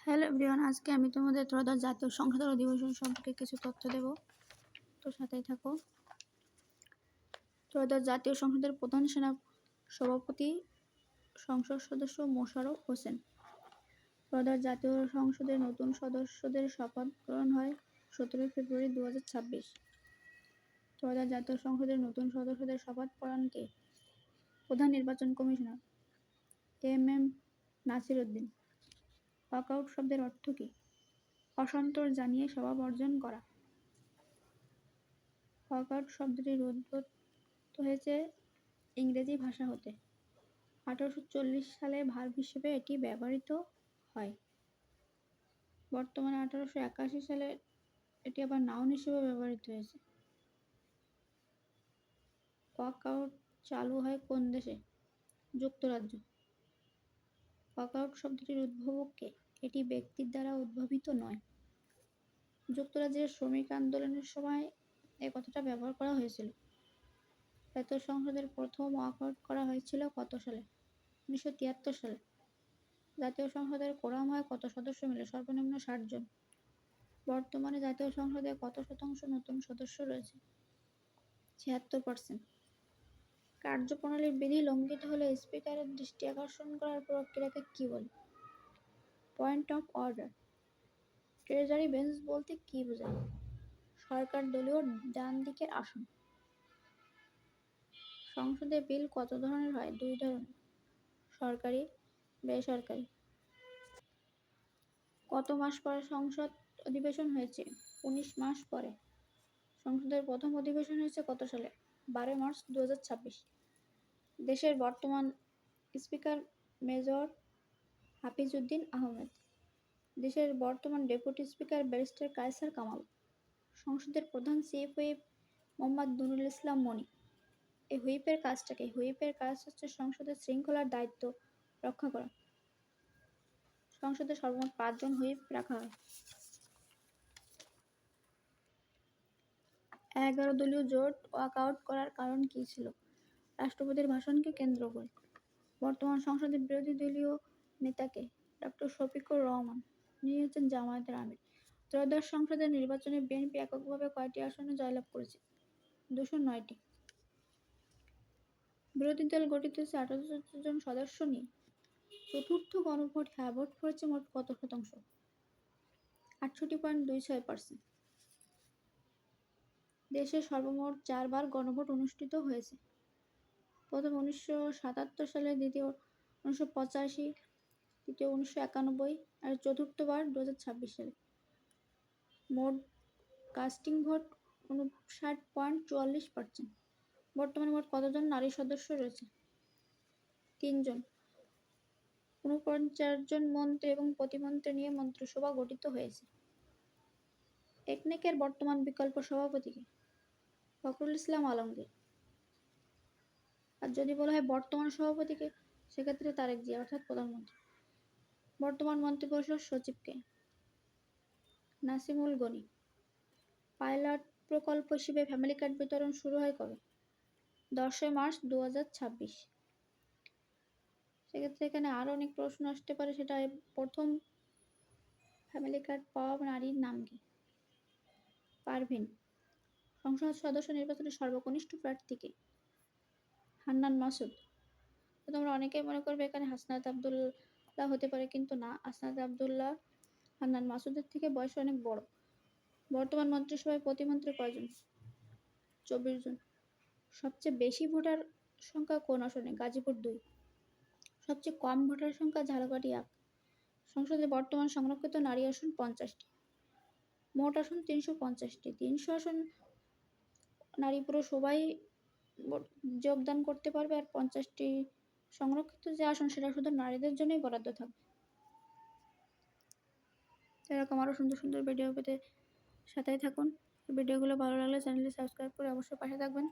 Hello everyone, আজকে আমি তোমাদের ত্রয়োদশ জাতীয় সংসদের অধিবেশন সম্পর্কে কিছু তথ্য দেব। তো সাথেই থাকো। ত্রয়োদশ জাতীয় সংসদের প্রধান সেনা সভাপতি সংসদ সদস্য মোশাররফ হোসেন। ত্রয়োদশ জাতীয় সংসদের নতুন সদস্যদের শপথ গ্রহণ হয় 17 ফেব্রুয়ারি 2026। ত্রয়োদশ জাতীয় সংসদের নতুন সদস্যদের শপথ পড়ান কে? প্রধান নির্বাচন commissioner M Nasir Uddin. Walkout শব্দের অর্থ কী? অসন্তোষ জানিয়ে সভা বর্জন করা। ওয়াকআউট শব্দটির উদ্ভূত হয়েছে ইংরেজি ভাষা হতে। 1840 সালে ভার্ব হিসেবে এটি ব্যবহৃত হয়। বর্তমানে 1881 সালে এটি আবার নাউন হিসেবে ব্যবহৃত হয়েছে। ওয়াকআউট চালু হয় কোন দেশে? যুক্তরাজ্য। ওয়াকআউট শব্দটির উদ্ভাবক কে? এটি ব্যক্তির দ্বারা উদ্ভাবিত নয়। যুক্তরাজ্যের শ্রমিক আন্দোলনের সময় এই কথাটা ব্যবহার করা হয়েছিল। জাতীয় সংসদের প্রথম ওয়াকআউট করা হয়েছিল কত সালে? 1973 সালে। জাতীয় সংসদের কোরাম হয় কত সদস্য মিলে? সর্বনিম্ন 60 জন। বর্তমানে জাতীয় সংসদে কত শতাংশ নতুন সদস্য রয়েছে? 76%। কার্যপ্রণালীর বিধি লঙ্ঘিত হলে স্পিকারের দৃষ্টি আকর্ষণ করার প্রক্রিয়াকে কী বলে? Point of order. Treasury bench বলতে কী বোঝায়? সরকার দলীয় ডান দিকের আসন। সংসদে বিল কত ধরনের হয়? 2 ধরনের, সরকারি, বেসরকারি। কত মাস পরে সংসদ অধিবেশন হয়েছে? 19 মাস পরে। সংসদের প্রথম অধিবেশন হয়েছে কত সালে? 12 মার্চ 2026। দেশের বর্তমান স্পিকার মেজর হাফিজউদ্দিন আহমেদ। দেশের বর্তমান deputy speaker barrister Kaiser Kamal. সংসদের প্রধান চিফ হুইপ মোহাম্মদ নুরুল ইসলাম মনি। এই হুইপের কাজটা কি? হুইপের কাজ হচ্ছে সংসদের শৃঙ্খলার দায়িত্ব রক্ষা করা। সংসদে সর্বমোট 5 জন হুইপ রাখা হয়। 11 দলীয় জোট ওয়াকআউট করার কারণ কী ছিল? রাষ্ট্রপতির ভাষণকে কেন্দ্র করে। বর্তমান সংসদের বিরোধী দলীয় নেতাকে? ডক্টর শফিকুর রহমান। তিনি হচ্ছেন জামায়াতের আমির। ত্রয়োদশ সংসদের নির্বাচনে বিএনপি এককভাবে কয়টি আসনে জয়লাভ করেছে? 209টি। বিরোধী দল গঠিত হয়েছে 18 জন সদস্য নিয়ে। চতুর্থ গণভোট হ্যাঁ ভোট পড়েছে মোট কত শতাংশ? 68.26%। দেশে সর্বমোট 4 বার গণভোট অনুষ্ঠিত হয়েছে। প্রথম 1977 সালে, দ্বিতীয় 1985, তৃতীয় 1991 আর চতুর্থবার 2026 সালে। মোট কাস্টিং ভোট 59.44%। বর্তমানে মোট কতজন নারী সদস্য রয়েছে? 3 জন। 49 জন মন্ত্রী এবং প্রতিমন্ত্রী নিয়ে মন্ত্রিসভা গঠিত হয়েছে। একনেকের বর্তমান বিকল্প সভাপতি কে? ফখরুল ইসলাম আলমগীর। আর যদি বলা হয় বর্তমান সভাপতিকে, সেক্ষেত্রে তারেক জিয়া অর্থাৎ প্রধানমন্ত্রী। বর্তমান মন্ত্রিপরিষদ সচিব কে? নাসিমুল গনি। পাইলট প্রকল্প হিসেবে ফ্যামিলি কার্ড বিতরণ শুরু হয় কবে? 10 মার্চ 2026। সেক্ষেত্রে এখানে আরও অনেক প্রশ্ন আসতে পারে, সেটা প্রথম ফ্যামিলি কার্ড পাওয়া নারীর নাম কি? পারভিন। সংসদ সদস্য নির্বাচনে সর্বকনিষ্ঠ প্রার্থী কে? হান্নান মাসুদ। তো তোমরা অনেকেই মনে করবে এখানে হাসনাত আবদুল্লাহ হতে পারে, কিন্তু না, হাসনাত আবদুল্লাহ হান্নান মাসুদের থেকে বয়সে অনেক বড়। বর্তমান মন্ত্রিসভায় প্রতিমন্ত্রী কয়জন? 24 জন। সবচেয়ে বেশি ভোটার সংখ্যা কোন আসনে? গাজীপুর 2। সবচেয়ে কম ভোটার সংখ্যা ঝালকাঠি 1। সংসদে বর্তমান সংরক্ষিত নারী আসন 50টি। মোট আসন 350টি। 300 আসন নারী পুরুষ সবাই যোগদান করতে পারবে, আর 50টি সংরক্ষিত যে আসন সেটা শুধু নারীদের জন্যই বরাদ্দ থাকবে। এরকম আরও সুন্দর সুন্দর ভিডিও পেতে সাথেই থাকুন। ভিডিওগুলো ভালো লাগলে চ্যানেলটি সাবস্ক্রাইব করে অবশ্যই পাশে থাকবেন।